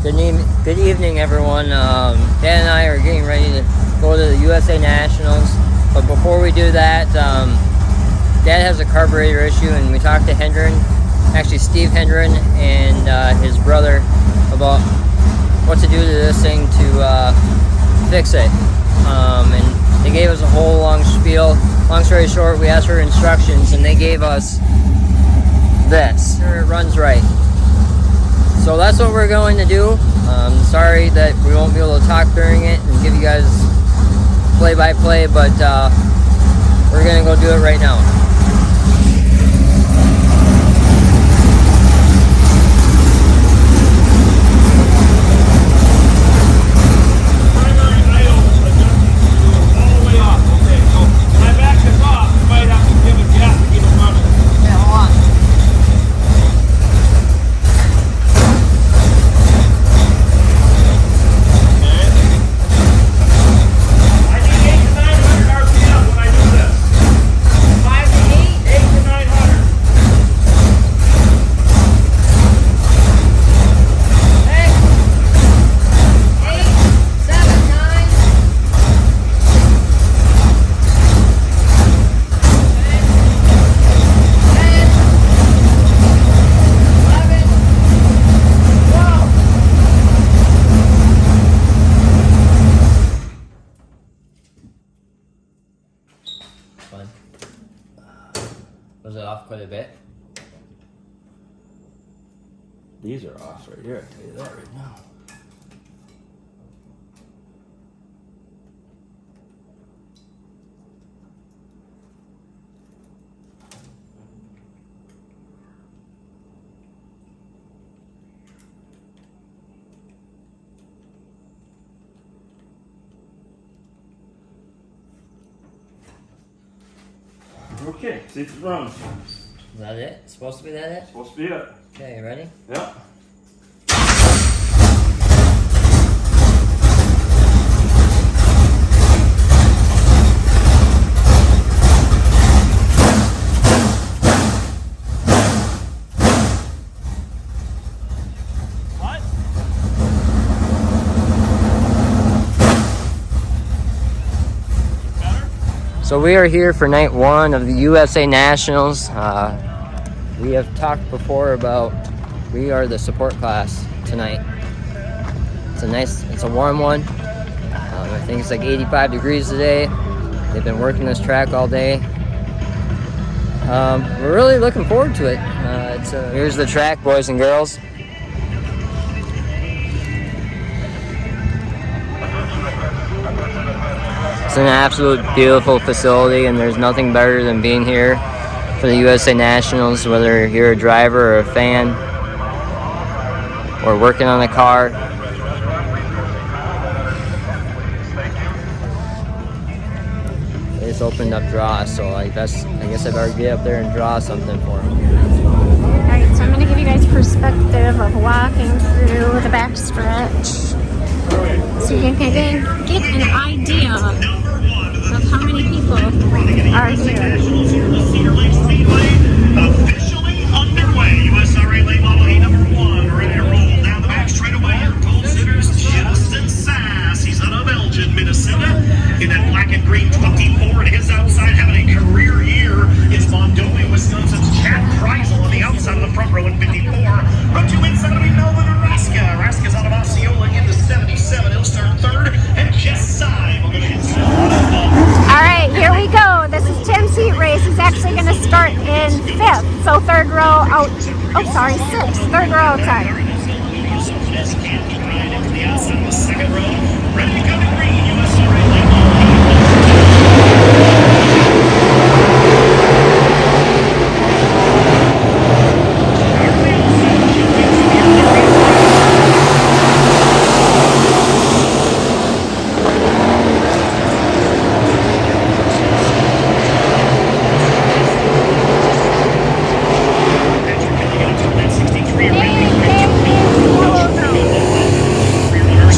Good evening, everyone. Dad and I are getting ready to go to the USA Nationals, but before we do that, Dad has a carburetor issue, and we talked to Hendren, actually Steve Hendren, and his brother about what to do to this thing to fix it. And they gave us a whole long spiel. Long story short, we asked for instructions, and they gave us this. Sure, it runs right. So that's what we're going to do. Sorry that we won't be able to talk during it and give you guys play-by-play, but we're gonna go do it right now. Was it off quite a bit? These are off right here, I tell you that right now. Okay, see if it runs. Is that it? It's supposed to be that it? Supposed to be it. Okay, you ready? Yeah. So we are here for night one of the USA Nationals. We have talked before about we are the support class tonight. It's a warm one. I think it's like 85 degrees today. They've been working this track all day. We're really looking forward to it. Here's the track, boys and girls. It's an absolute beautiful facility, and there's nothing better than being here for the USA Nationals, whether you're a driver or a fan or working on a car. They just opened up draws, so I guess I better get up there and draw something for them. Alright, so I'm going to give you guys perspective of walking through the back stretch, so you can get an idea of how many people are here. Officially underway. USRA late model A number 1 ready to roll down the back straight away. Your pole sitters, Justin Sass. He's out of Elgin, Minnesota. In that black and green 24, and his outside having a career year is Mondovi, Wisconsin's Chad Kreisel on the outside of the front row in 54. Row 2 inside will be Melvin Raska. Raska's out of Osceola into 77. He'll start third, and Jess Syme will go to hit. Alright, here we go. This is Tim's heat race. He's actually going to start in 5th. So third row out. Oh, sorry, 6th. Third row outside. Second row, ready to go to green. USRA late model.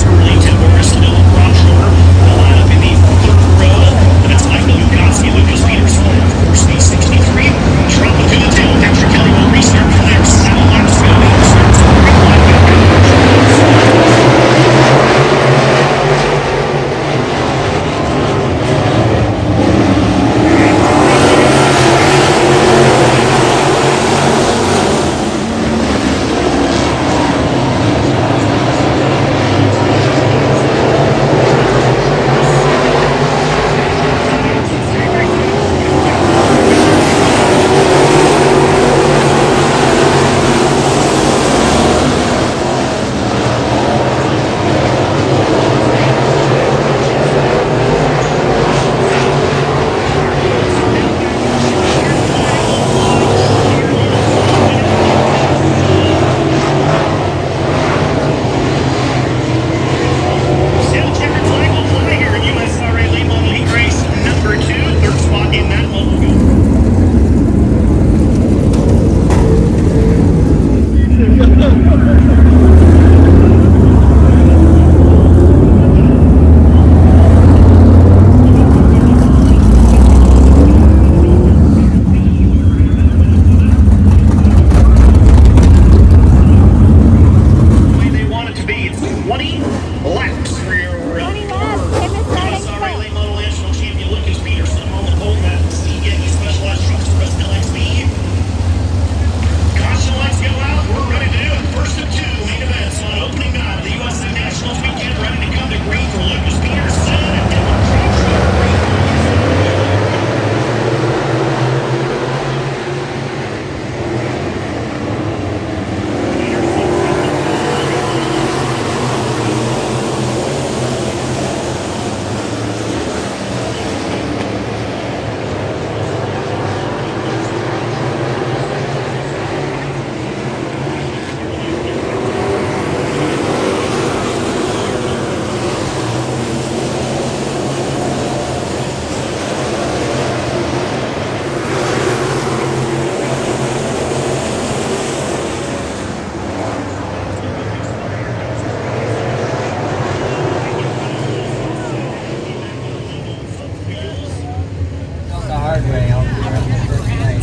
Early to Borgeson,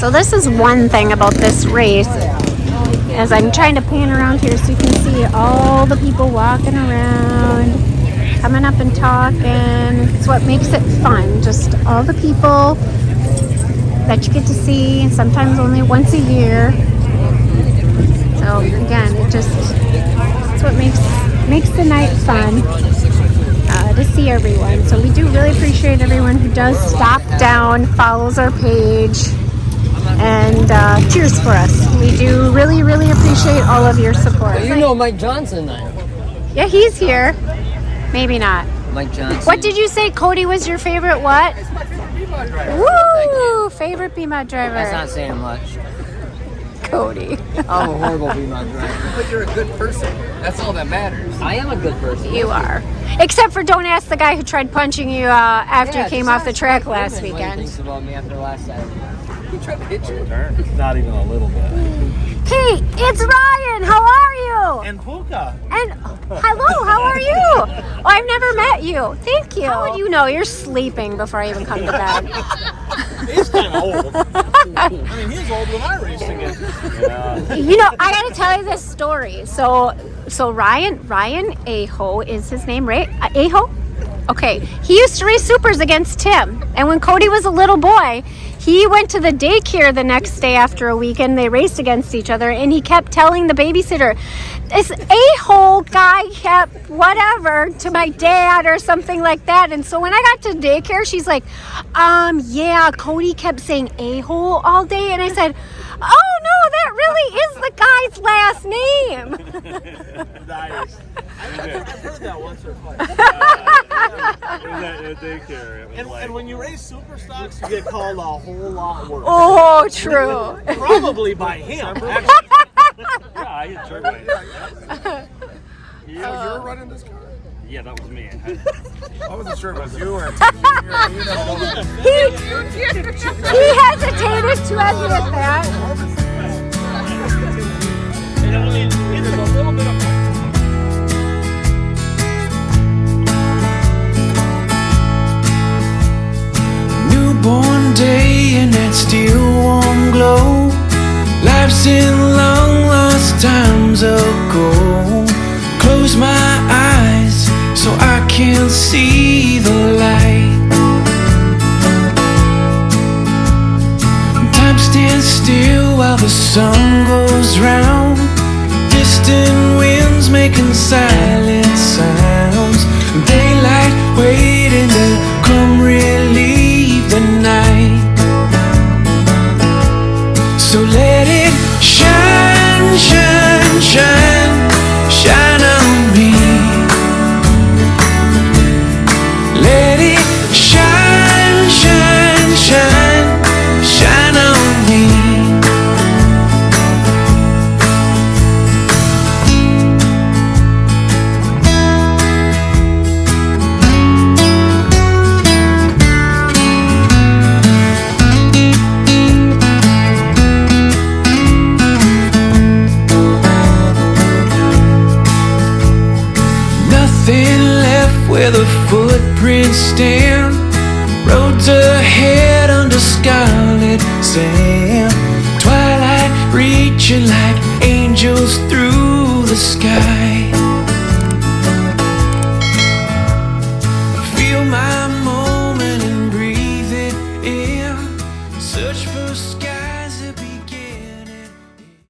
So this is one thing about this race, as I'm trying to pan around here so you can see all the people walking around, coming up and talking. It's what makes it fun, just all the people that you get to see, sometimes only once a year. So again, it's what makes the night fun, to see everyone. So we do really appreciate everyone who does stop down, follows our page, and cheers for us. We do really, really appreciate all of your support. You know Mike Johnson then. Yeah, he's here. Maybe not. Mike Johnson. What did you say, Cody, was your favorite what? It's my favorite B-Mod driver. Woo! Favorite B-Mod driver. That's not saying much. Cody. I'm a horrible B-Mod driver. But you're a good person. That's all that matters. I am a good person. You are. Except for don't ask the guy who tried punching you after you came off the track last What he weekend. thinks about me after last Saturday. He tried to hit you. Not even a little bit. Hey, it's Ryan. How are you? And Puka. And hello, how are you? Oh, I've never met you. Thank you. How would you know? You're sleeping before I even come to bed. He's kind of old. I mean, he was old when I raced again. Yeah. You know, I gotta tell you this story. So Ryan Aho is his name, right? Aho? Okay. He used to race supers against Tim. And when Cody was a little boy, he went to the daycare the next day after a weekend. They raced against each other, and he kept telling the babysitter, this a-hole guy kept whatever to my dad or something like that. And so when I got to daycare, she's like, yeah, Cody kept saying a-hole all day. And I said, oh no, that really is the guy's last name. Nice. I've heard that once or twice. In daycare. It was And when you race super stocks, you get called a whole lot worse. Oh, true. Probably by him. Actually. yeah, I enjoyed it. You were running this car? Yeah, that was me. I wasn't sure if it was you or He hesitated to admit that. There's a little bit of newborn day and that still warm glow. Life's in long lost times ago. Close my eyes so I can see the light. Time stands still while the sun goes round. Distant winds making silent sounds. Daylight waiting to come relieve the night. So let it shine, shine, shine, shine on me. Let it shine, shine, shine, shine on me. Where the footprints stand, roads ahead under scarlet sand. Twilight reaching like angels through the sky.